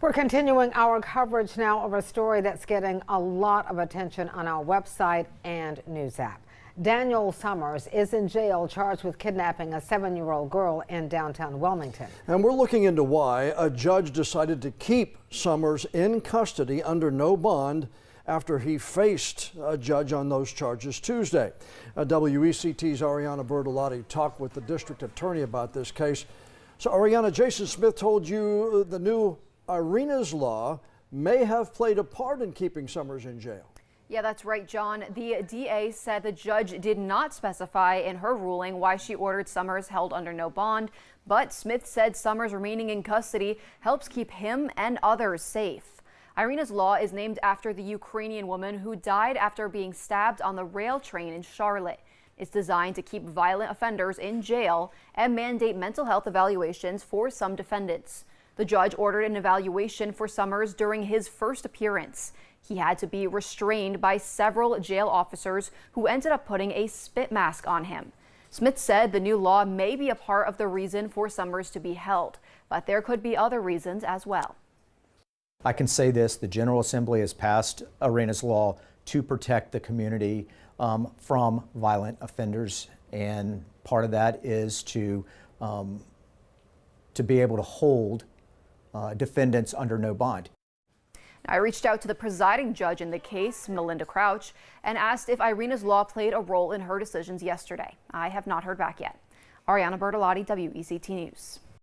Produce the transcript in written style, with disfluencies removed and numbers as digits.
We're continuing our coverage now of a story that's getting a lot of attention on our website and news app. Daniel Summers is in jail charged with kidnapping a 7-year-old girl in downtown Wilmington. And we're looking into why a judge decided to keep Summers in custody under no bond after he faced a judge on those charges Tuesday. WECT's Iryna Bertolotti talked with the district attorney about this case. So Iryna, Jason Smith told you the new Iryna's law may have played a part in keeping Summers in jail. Yeah, that's right, John. The DA said the judge did not specify in her ruling why she ordered Summers held under no bond, but Smith said Summers remaining in custody helps keep him and others safe. Iryna's law is named after the Ukrainian woman who died after being stabbed on the rail train in Charlotte. It's designed to keep violent offenders in jail and mandate mental health evaluations for some defendants. The judge ordered an evaluation for Summers during his first appearance. He had to be restrained by several jail officers who ended up putting a spit mask on him. Smith said the new law may be a part of the reason for Summers to be held, but there could be other reasons as well. I can say this: the General Assembly has passed Iryna's law to protect the community from violent offenders, and part of that is to be able to hold defendants under no bond. I reached out to the presiding judge in the case, Melinda Crouch, and asked if Iryna's law played a role in her decisions yesterday. I have not heard back yet. Iryna Bertolotti, WECT News.